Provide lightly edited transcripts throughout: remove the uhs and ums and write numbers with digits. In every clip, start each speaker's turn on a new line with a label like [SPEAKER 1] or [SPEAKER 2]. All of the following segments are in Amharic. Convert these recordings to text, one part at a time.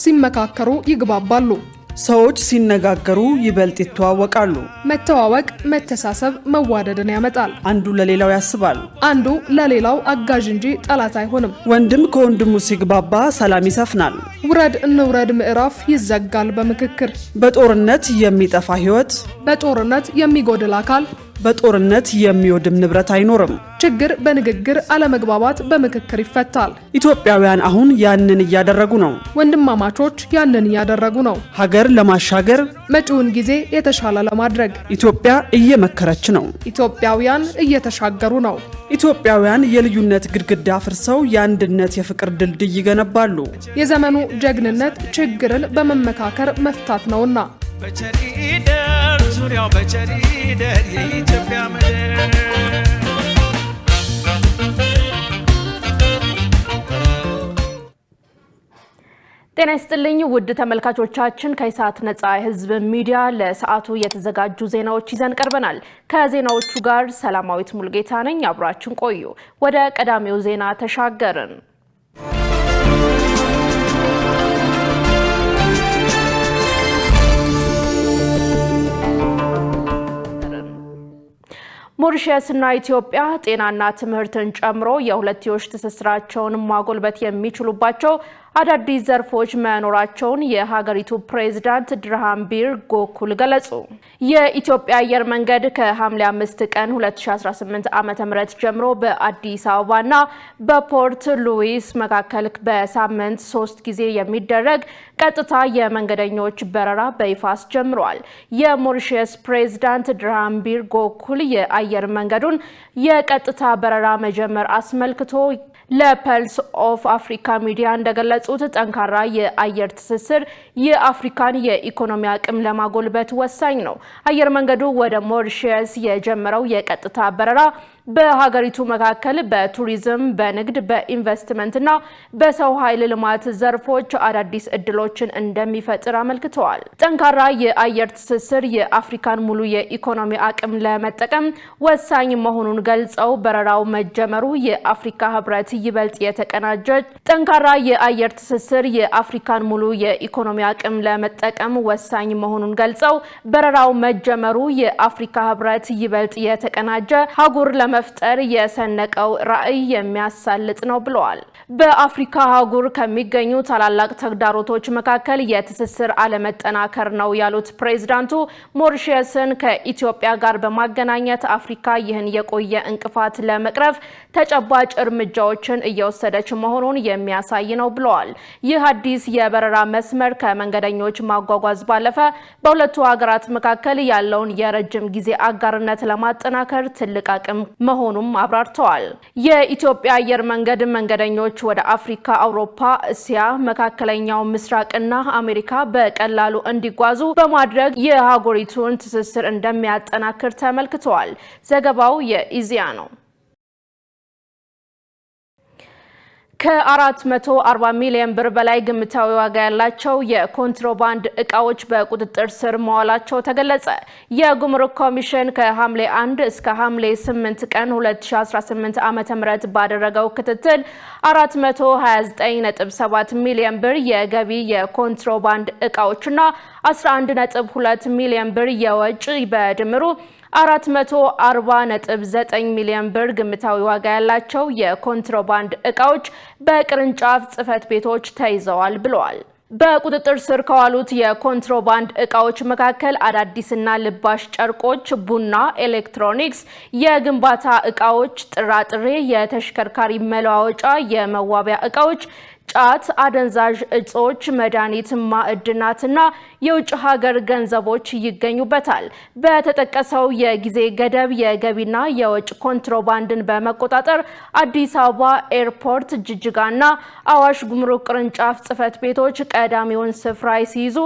[SPEAKER 1] ሲመካከሩ ይግባባሉ
[SPEAKER 2] ሰዎች ሲነጋገሩ ይበልጥ ይተዋወቃሉ
[SPEAKER 1] መተዋወቅ መተሳሰብ መዋደድን ያመጣል
[SPEAKER 2] አንዱ ለሌላው ያስባል
[SPEAKER 1] አንዱ ለሌላው አጋዥ እንጂ ጠላት አይሆንም
[SPEAKER 2] ወንድም ከወንድሙ ሲግባባ ሰላም ይሰፍናል
[SPEAKER 1] ውረድ እንውረድ ምዕራፍ ይዘጋል በምክክር
[SPEAKER 2] በጦርነት የሚጠፋ ህይወት
[SPEAKER 1] በጦርነት የሚጎድል አካል
[SPEAKER 2] በጦርነት የሚወድም ንብረት አይኖርም
[SPEAKER 1] ችግር በንግግር አለመግባባት በምክክር ይፈታል
[SPEAKER 2] ኢትዮጵያውያን አሁን ያንን እያደረጉ ነው
[SPEAKER 1] ወንድማማቾች ያንን እያደረጉ ነው
[SPEAKER 2] ሀገር ለማሻገር
[SPEAKER 1] መጪውን ጊዜ የተሻለ ለማድረግ
[SPEAKER 2] ኢትዮጵያ እየመከረች ነው
[SPEAKER 1] ኢትዮጵያውያን እየተሻገሩ ነው
[SPEAKER 2] ኢትዮጵያውያን የልዩነት ግድግዳ ፍርሰው የአንድነት የፍቅር ድልድይ ይገነባሉ
[SPEAKER 1] የዘመኑ ጀግንነት ችግርን በመመካከር መፍታት ነውና
[SPEAKER 3] በቸሪደር ዙሪያው በቸሪደር የኢትዮጵያ ምድር
[SPEAKER 4] ጤና ይስጥልኝ ውድ ተመልካቾቻችን ከኢሳት ነጻ የህዝብ ሚዲያ ለሰዓቱ የተዘጋጁ ዜናዎች ይዘን ቀርበናል ከዜናዎቹ ጋር ሰላማዊት ሙልጌታ ነኝ አብራችን ቆዩ ወደ ቀዳሚው ዜና ተሻገርን ሞሪሸስና ኢትዮጵያ ጤናና ትምህርትን ጨምሮ የሁለትዮሽ ትስስራቸውን ማጎልበት የሚችሉባቸው አዳዲስ ዘርፎች መኖራቸውን የሀገሪቱ ፕሬዝዳንት ድርሃምቢር ጎኩል ገለጹ። የኢትዮጵያ አየር መንገድ ከሐምሌ 5 ቀን 2018 ዓ.ም ጀምሮ በአዲስ አበባና በፖርት ሉዊስ መካከል በሳምንት 3 ጊዜ የሚደረግ ቀጥታ የመንገደኞች በረራ በይፋ አስጀምሯል። የሞሪሸስ ፕሬዝዳንት ድርሃምቢር ጎኩል የአየር መንገዱን የቀጥታ በረራ መጀመር አስመልክቶ ለፐልስ ኦፍ አፍሪካ ሚዲያ እንደገለጹት ጠንካራ የአየር ትስስር የአፍሪካን የኢኮኖሚ አቅም ለማጎልበት ወሳኝ ነው። አየር መንገዱ ወደ ሞሪሸስ የጀመረው የቀጥታ በረራ በሀገሪቱ መካከል በቱሪዝም በንግድ በኢንቨስትመንትና በሰው ኃይል ልማት ዘርፎች አዳዲስ እድሎችን እንደሚፈጥር አመልክተዋል። ጠንካራ የአየር ትስስር የአፍሪካን ሙሉ የኢኮኖሚ አቅም ለመጠቀም ወሳኝ መሆኑን ገልጸው በረራው መጀመሩ የአፍሪካ ህብረት ይበልጥ የተቀናጀ ጠንካራ የአየር ትስስር የአፍሪካን ሙሉ የኢኮኖሚ አቅም ለመጠቀም ወሳኝ መሆኑን ገልጸው በረራው መጀመሩ የአፍሪካ ህብረት ይበልጥ የተቀናጀ ሀገር ለመፍጠር የሰነቀው ራዕይ የሚያሳልጥ ነው ብለዋል። በአፍሪካ ሀገር ከሚገኙ ታላላቅ ተግዳሮቶች መካከል የትስስር አለመጠናከር ነው ያሉት ፕሬዝዳንቱ ሞሪሸስን ከኢትዮጵያ ጋር በማገናኘት አፍሪካ ይህን የቆየ እንቅፋት ለመቅረፍ ተጨባጭ እርምጃዎችን እየወሰደች መሆኑን የሚያሳይ ነው ብለዋል። ይህ አዲስ የበረራ መስመር ከመንገደኞች ማጓጓዝ ባለፈ በሁለቱ ሀገራት መካከል ያለውን የረጅም ጊዜ አጋርነት ለማጠናከር ትልቅ አቅም መሆኑን አብራርተዋል። የኢትዮጵያ አየር መንገድ መንገደኞች ወደ አፍሪካ፣ አውሮፓ፣ እስያ፣ መካከለኛው ምስራቅና አሜሪካ በቀላሉ እንዲጓዙ በማድረግ የሀገሪቱን ትስስር እንደሚያጠናክር ተመልክተዋል። ዘገባው የኢዚያ ነው። ከ440 ሚሊዮን ብር በላይ ግምታዊ ዋጋ ያላቸው የኮንትሮባንድ እቃዎች በቁጥጥር ስር መዋላቸው ተገለጸ። የጉምሩክ ኮሚሽን ከሐምሌ 1 እስከ ሐምሌ 8 ቀን 2018 ዓ.ም ባደረገው ክትትል 429.7 ሚሊዮን ብር የገቢ የኮንትሮባንድ እቃዎችና 11.2 ሚሊዮን ብር የወጪ በድምሩ 440.9 ሚሊዮን ብር ግምታዊ ዋጋ ያላቸው የኮንትሮባንድ እቃዎች በቅርንጫፍ ጽፈት ቤቶች ተይዘዋል ብለዋል። በቁጥጥር ስር ከዋሉት የኮንትሮባንድ እቃዎች መካከል አዳዲስና ልባሽ ጨርቆች፣ ቡና፣ ኤሌክትሮኒክስ፣ የግንባታ እቃዎች፣ ጥራጥሬ፣ የተሽከርካሪ መለዋወጫ፣ የመዋቢያ እቃዎች፣ ጫት፣ አደንዛዥ እጾች፣ መድኃኒት፣ ማዕድናትና የውጭ ሀገር ገንዘቦች ይገኙበታል። በተጠቀሰው የጊዜ ገደብ የገቢና የወጭ ኮንትሮባንድን በመቆጣጠር አዲስ አበባ ኤርፖርት፣ ጅጅጋና አዋሽ ጉምሩክ ቅርንጫፍ ጽፈት ቤቶች ቀዳሚውን ስፍራ ሲይዙ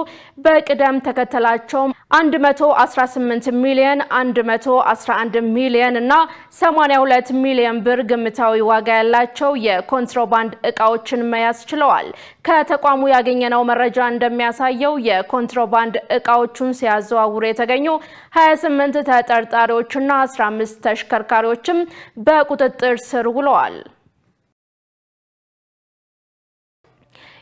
[SPEAKER 4] በቅደም ተከተላቸው 118 ሚሊዮን፣ 111 ሚሊዮን እና 82 ሚሊዮን ብር ግምታዊ ዋጋ ያላቸው የኮንትሮባንድ እቃዎችን መያዝ ችለዋል። ከተቋሙ ያገኘነው መረጃ እንደሚያሳየው የኮንትሮባንድ እቃዎቹን ሲያዘዋውሩ የተገኙ 28 ተጠርጣሪዎችና 15 ተሽከርካሪዎችም በቁጥጥር ስር ውለዋል።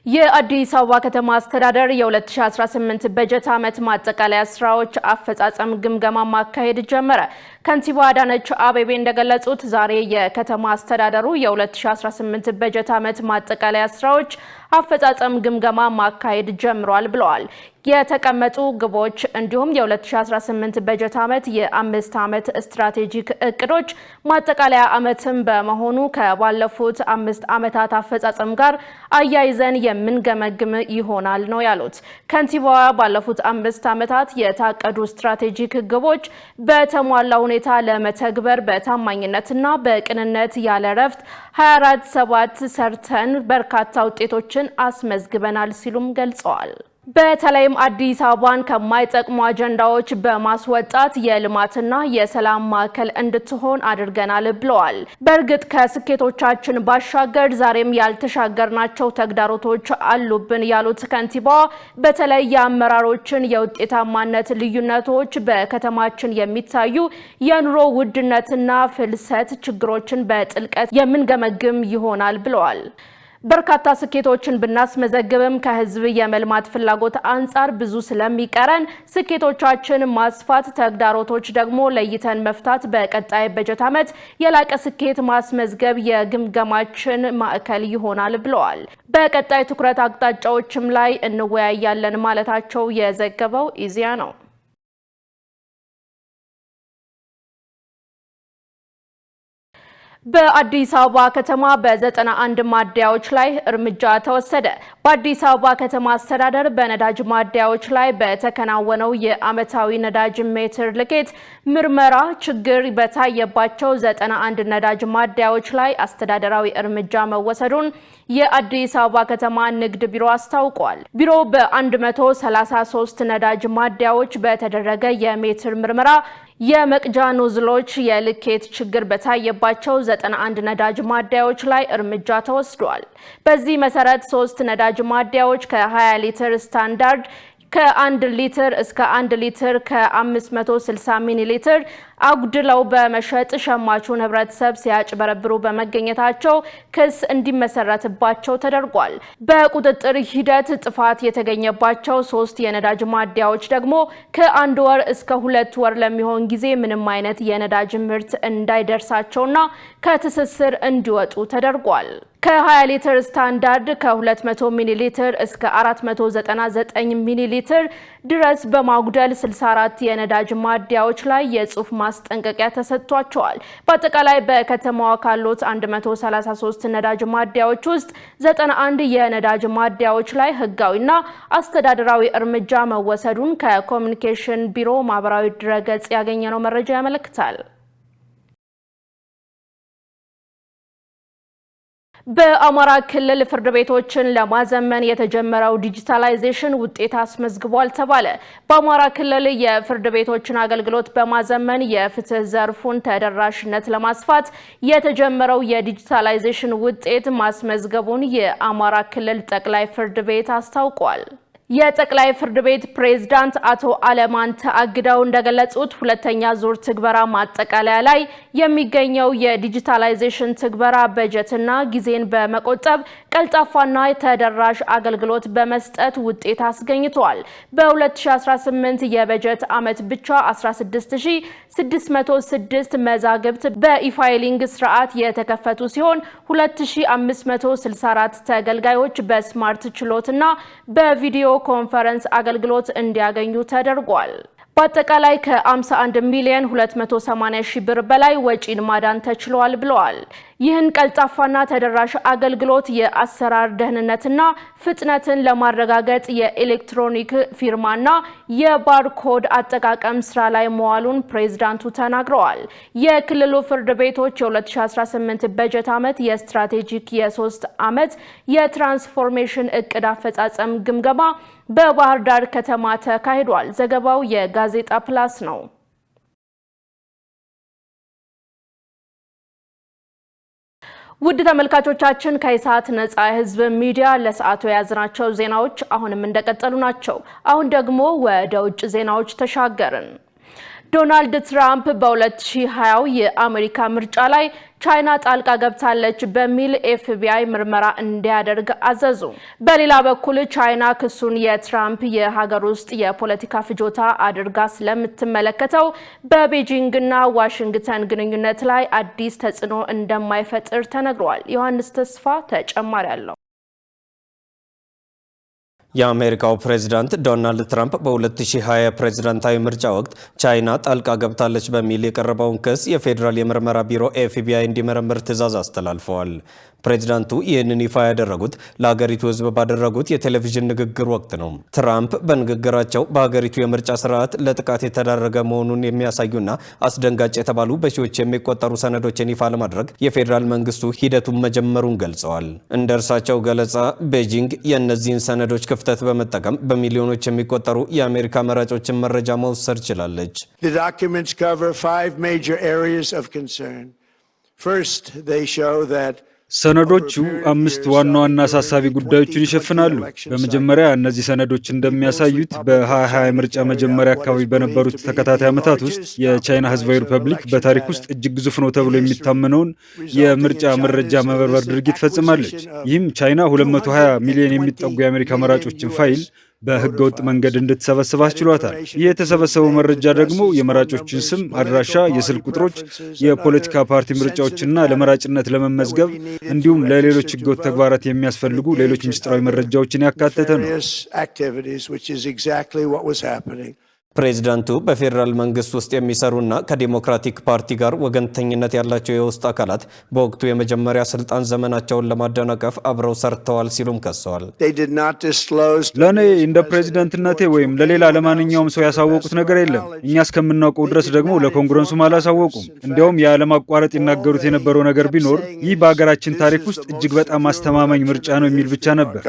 [SPEAKER 4] የአዲስ አበባ ከተማ አስተዳደር የ2018 በጀት ዓመት ማጠቃለያ ስራዎች አፈጻጸም ግምገማ ማካሄድ ጀመረ። ከንቲባ አዳነች አቤቤ እንደገለጹት ዛሬ የከተማ አስተዳደሩ የ2018 በጀት ዓመት ማጠቃለያ ስራዎች አፈጻጸም ግምገማ ማካሄድ ጀምሯል ብለዋል። የተቀመጡ ግቦች እንዲሁም የ2018 በጀት ዓመት የ5 ዓመት ስትራቴጂክ እቅዶች ማጠቃለያ ዓመትም በመሆኑ ከባለፉት 5 ዓመታት አፈጻጸም ጋር አያይዘን የምንገመግም ይሆናል ነው ያሉት። ከንቲባዋ ባለፉት 5 ዓመታት የታቀዱ ስትራቴጂክ ግቦች በተሟላ ሁኔታ ለመተግበር በታማኝነትና በቅንነት ያለ ረፍት 24/7 ሰርተን በርካታ ውጤቶችን አስመዝግበናል ሲሉም ገልጸዋል። በተለይም አዲስ አበባን ከማይጠቅሙ አጀንዳዎች በማስወጣት የልማትና የሰላም ማዕከል እንድትሆን አድርገናል ብለዋል። በእርግጥ ከስኬቶቻችን ባሻገር ዛሬም ያልተሻገርናቸው ተግዳሮቶች አሉብን ያሉት ከንቲባዋ በተለይ የአመራሮችን የውጤታማነት ልዩነቶች፣ በከተማችን የሚታዩ የኑሮ ውድነትና ፍልሰት ችግሮችን በጥልቀት የምንገመግም ይሆናል ብለዋል። በርካታ ስኬቶችን ብናስመዘግብም ከህዝብ የመልማት ፍላጎት አንጻር ብዙ ስለሚቀረን ስኬቶቻችን ማስፋት፣ ተግዳሮቶች ደግሞ ለይተን መፍታት በቀጣይ በጀት ዓመት የላቀ ስኬት ማስመዝገብ የግምገማችን ማዕከል ይሆናል ብለዋል። በቀጣይ ትኩረት አቅጣጫዎችም ላይ እንወያያለን ማለታቸው የዘገበው ኢዜአ ነው። በአዲስ አበባ ከተማ በ91 ማደያዎች ላይ እርምጃ ተወሰደ። በአዲስ አበባ ከተማ አስተዳደር በነዳጅ ማደያዎች ላይ በተከናወነው የዓመታዊ ነዳጅ ሜትር ልኬት ምርመራ ችግር በታየባቸው 91 ነዳጅ ማደያዎች ላይ አስተዳደራዊ እርምጃ መወሰዱን የአዲስ አበባ ከተማ ንግድ ቢሮ አስታውቋል። ቢሮው በ133 ነዳጅ ማደያዎች በተደረገ የሜትር ምርመራ የመቅጃ ኖዝሎች የልኬት ችግር በታየባቸው 91 ነዳጅ ማደያዎች ላይ እርምጃ ተወስዷል። በዚህ መሰረት 3 ነዳጅ ማደያዎች ከ20 ሊትር ስታንዳርድ ከ1 ሊትር እስከ 1 ሊትር ከ560 ሚሊ ሊትር አጉድለው በመሸጥ ሸማቹን ህብረተሰብ ሲያጭበረብሩ በመገኘታቸው ክስ እንዲመሰረትባቸው ተደርጓል። በቁጥጥር ሂደት ጥፋት የተገኘባቸው 3 የነዳጅ ማደያዎች ደግሞ ከ1 ወር እስከ 2 ወር ለሚሆን ጊዜ ምንም አይነት የነዳጅ ምርት እንዳይደርሳቸውና ከትስስር እንዲወጡ ተደርጓል። ከ20 ሊትር ስታንዳርድ ከ200 ሚሊ ሊትር እስከ 499 ሚሊ ሊትር ድረስ በማጉደል 64 የነዳጅ ማደያዎች ላይ የጽሑፍ ማስጠንቀቂያ ተሰጥቷቸዋል። በአጠቃላይ በከተማዋ ካሉት 133 ነዳጅ ማደያዎች ውስጥ 91 የነዳጅ ማደያዎች ላይ ህጋዊና አስተዳደራዊ እርምጃ መወሰዱን ከኮሚኒኬሽን ቢሮ ማህበራዊ ድረገጽ ያገኘነው መረጃ ያመለክታል። በአማራ ክልል ፍርድ ቤቶችን ለማዘመን የተጀመረው ዲጂታላይዜሽን ውጤት አስመዝግቧል ተባለ። በአማራ ክልል የፍርድ ቤቶችን አገልግሎት በማዘመን የፍትህ ዘርፉን ተደራሽነት ለማስፋት የተጀመረው የዲጂታላይዜሽን ውጤት ማስመዝገቡን የአማራ ክልል ጠቅላይ ፍርድ ቤት አስታውቋል። የጠቅላይ ፍርድ ቤት ፕሬዝዳንት አቶ አለማንተ አግደው እንደገለጹት ሁለተኛ ዙር ትግበራ ማጠቃለያ ላይ የሚገኘው የዲጂታላይዜሽን ትግበራ በጀትና ጊዜን በመቆጠብ ቀልጣፋና ተደራሽ አገልግሎት በመስጠት ውጤት አስገኝቷል። በ2018 የበጀት ዓመት ብቻ 16606 መዛግብት በኢፋይሊንግ ስርዓት የተከፈቱ ሲሆን 2564 ተገልጋዮች በስማርት ችሎትና በቪዲዮ ኮንፈረንስ አገልግሎት እንዲያገኙ ተደርጓል። በአጠቃላይ ከ51 ሚሊዮን 280 ሺህ ብር በላይ ወጪን ማዳን ተችሏል ብለዋል። ይህን ቀልጣፋና ተደራሽ አገልግሎት የአሰራር ደህንነትና ፍጥነትን ለማረጋገጥ የኤሌክትሮኒክ ፊርማና የባርኮድ አጠቃቀም ስራ ላይ መዋሉን ፕሬዝዳንቱ ተናግረዋል። የክልሉ ፍርድ ቤቶች የ2018 በጀት ዓመት የስትራቴጂክ የ3 ዓመት የትራንስፎርሜሽን እቅድ አፈጻጸም ግምገማ በባህር ዳር ከተማ ተካሂዷል። ዘገባው የጋዜጣ ፕላስ ነው። ውድ ተመልካቾቻችን ከኢሳት ነጻ የህዝብ ሚዲያ ለሰዓቱ የያዝናቸው ዜናዎች አሁንም እንደቀጠሉ ናቸው። አሁን ደግሞ ወደ ውጭ ዜናዎች ተሻገርን። ዶናልድ ትራምፕ በ2020 የአሜሪካ ምርጫ ላይ ቻይና ጣልቃ ገብታለች በሚል ኤፍቢአይ ምርመራ እንዲያደርግ አዘዙ። በሌላ በኩል ቻይና ክሱን የትራምፕ የሀገር ውስጥ የፖለቲካ ፍጆታ አድርጋ ስለምትመለከተው በቤጂንግና ዋሽንግተን ግንኙነት ላይ አዲስ ተጽዕኖ እንደማይፈጥር ተነግሯል። ዮሐንስ ተስፋ ተጨማሪ አለው።
[SPEAKER 5] የአሜሪካው ፕሬዝዳንት ዶናልድ ትራምፕ በ2020 ፕሬዝዳንታዊ ምርጫ ወቅት ቻይና ጣልቃ ገብታለች በሚል የቀረበውን ክስ የፌዴራል የምርመራ ቢሮ ኤፍቢአይ እንዲመረምር ትዕዛዝ አስተላልፈዋል። ፕሬዝዳንቱ ይህንን ይፋ ያደረጉት ለሀገሪቱ ሕዝብ ባደረጉት የቴሌቪዥን ንግግር ወቅት ነው። ትራምፕ በንግግራቸው በሀገሪቱ የምርጫ ስርዓት ለጥቃት የተዳረገ መሆኑን የሚያሳዩና አስደንጋጭ የተባሉ በሺዎች የሚቆጠሩ ሰነዶችን ይፋ ለማድረግ የፌዴራል መንግስቱ ሂደቱን መጀመሩን ገልጸዋል። እንደ እርሳቸው ገለጻ ቤጂንግ የእነዚህን ሰነዶች ክፍተት በመጠቀም በሚሊዮኖች የሚቆጠሩ የአሜሪካ መራጮችን መረጃ መውሰድ ችላለች።
[SPEAKER 6] The documents cover 5 major areas of concern. First, they show that
[SPEAKER 7] ሰነዶቹ 5 ዋና ዋና አሳሳቢ ጉዳዮችን ይሸፍናሉ። በመጀመሪያ እነዚህ ሰነዶች እንደሚያሳዩት በ2020 ምርጫ መጀመሪያ አካባቢ በነበሩት ተከታታይ ዓመታት ውስጥ የቻይና ሕዝባዊ ሪፐብሊክ በታሪክ ውስጥ እጅግ ግዙፍ ነው ተብሎ የሚታመነውን የምርጫ መረጃ መበርበር ድርጊት ፈጽማለች። ይህም ቻይና 220 ሚሊዮን የሚጠጉ የአሜሪካ መራጮችን ፋይል በህገ ወጥ መንገድ እንድትሰበስብ አስችሏታል። ይህ የተሰበሰበው መረጃ ደግሞ የመራጮችን ስም፣ አድራሻ፣ የስልክ ቁጥሮች፣ የፖለቲካ ፓርቲ ምርጫዎችና ለመራጭነት ለመመዝገብ እንዲሁም ለሌሎች ህገወጥ ተግባራት የሚያስፈልጉ ሌሎች ምስጢራዊ መረጃዎችን ያካተተ ነው።
[SPEAKER 5] ፕሬዝዳንቱ በፌዴራል መንግስት ውስጥ የሚሰሩና ከዲሞክራቲክ ፓርቲ ጋር ወገንተኝነት ያላቸው የውስጥ አካላት በወቅቱ የመጀመሪያ ስልጣን ዘመናቸውን ለማደናቀፍ አብረው ሰርተዋል ሲሉም ከሰዋል።
[SPEAKER 7] ለእኔ እንደ ፕሬዝዳንትነቴ ወይም ለሌላ ለማንኛውም ሰው ያሳወቁት ነገር የለም። እኛ እስከምናውቀው ድረስ ደግሞ ለኮንግረሱም አላሳወቁም። እንዲያውም ያለማቋረጥ ይናገሩት የነበረው ነገር ቢኖር ይህ በሀገራችን ታሪክ ውስጥ እጅግ በጣም አስተማማኝ ምርጫ ነው የሚል ብቻ ነበር።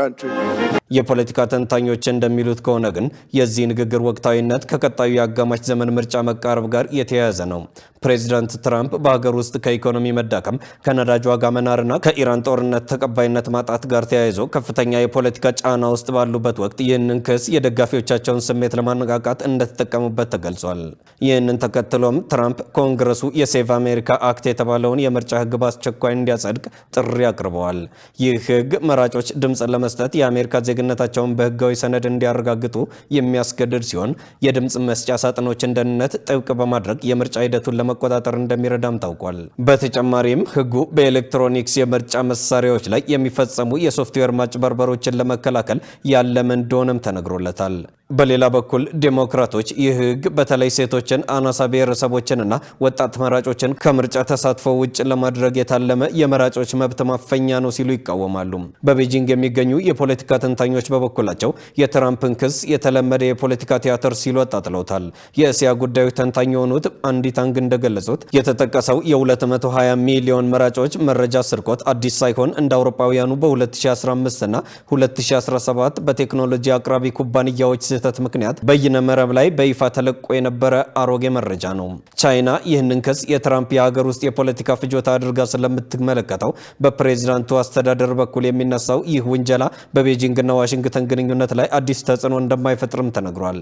[SPEAKER 5] የፖለቲካ ተንታኞች እንደሚሉት ከሆነ ግን የዚህ ንግግር ወቅታዊነት ከቀጣዩ የአጋማሽ ዘመን ምርጫ መቃረብ ጋር የተያያዘ ነው። ፕሬዚዳንት ትራምፕ በሀገር ውስጥ ከኢኮኖሚ መዳከም፣ ከነዳጅ ዋጋ መናርና ከኢራን ጦርነት ተቀባይነት ማጣት ጋር ተያይዞ ከፍተኛ የፖለቲካ ጫና ውስጥ ባሉበት ወቅት ይህንን ክስ የደጋፊዎቻቸውን ስሜት ለማነቃቃት እንደተጠቀሙበት ተገልጿል። ይህንን ተከትሎም ትራምፕ ኮንግረሱ የሴቭ አሜሪካ አክት የተባለውን የምርጫ ህግ በአስቸኳይ እንዲያጸድቅ ጥሪ አቅርበዋል። ይህ ህግ መራጮች ድምፅ ለመስጠት የአሜሪካ ዜግነታቸውን በህጋዊ ሰነድ እንዲያረጋግጡ የሚያስገድድ ሲሆን የድምፅ መስጫ ሳጥኖችን ደህንነት ጥብቅ በማድረግ የምርጫ ሂደቱን ለመቆጣጠር እንደሚረዳም ታውቋል። በተጨማሪም ህጉ በኤሌክትሮኒክስ የምርጫ መሳሪያዎች ላይ የሚፈጸሙ የሶፍትዌር ማጭበርበሮችን ለመከላከል ያለመ እንደሆነም ተነግሮለታል። በሌላ በኩል ዴሞክራቶች ይህ ህግ በተለይ ሴቶችን፣ አናሳ ብሔረሰቦችንና ወጣት መራጮችን ከምርጫ ተሳትፎ ውጭ ለማድረግ የታለመ የመራጮች መብት ማፈኛ ነው ሲሉ ይቃወማሉ። በቤጂንግ የሚገኙ የፖለቲካ ተንታኞች በበኩላቸው የትራምፕን ክስ የተለመደ የፖለቲካ ቲያትር ሲሉ አጣጥለውታል። የእስያ ጉዳዮች ተንታኝ የሆኑት አንዲት አንግ እንደገለጹት የተጠቀሰው የ220 ሚሊዮን መራጮች መረጃ ስርቆት አዲስ ሳይሆን እንደ አውሮፓውያኑ በ2015 እና 2017 በቴክኖሎጂ አቅራቢ ኩባንያዎች ስህተት ምክንያት በይነ መረብ ላይ በይፋ ተለቆ የነበረ አሮጌ መረጃ ነው። ቻይና ይህንን ክስ የትራምፕ የሀገር ውስጥ የፖለቲካ ፍጆታ አድርጋ ስለምትመለከተው በፕሬዝዳንቱ አስተዳደር በኩል የሚነሳው ይህ ውንጀላ በቤጂንግና ዋሽንግተን ግንኙነት ላይ አዲስ ተጽዕኖ እንደማይፈጥርም ተነግሯል።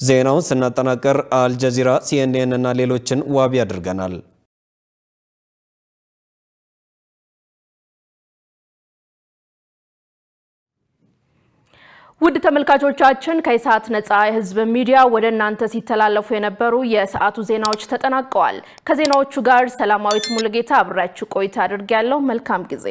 [SPEAKER 5] ዜናውን ስናጠናቀር አልጀዚራ፣ ሲኤንኤን እና ሌሎችን ዋቢ አድርገናል።
[SPEAKER 4] ውድ ተመልካቾቻችን ከኢሳት ነጻ የህዝብ ሚዲያ ወደ እናንተ ሲተላለፉ የነበሩ የሰዓቱ ዜናዎች ተጠናቀዋል። ከዜናዎቹ ጋር ሰላማዊት ሙሉጌታ አብራችሁ ቆይታ አድርጌያለሁ። መልካም ጊዜ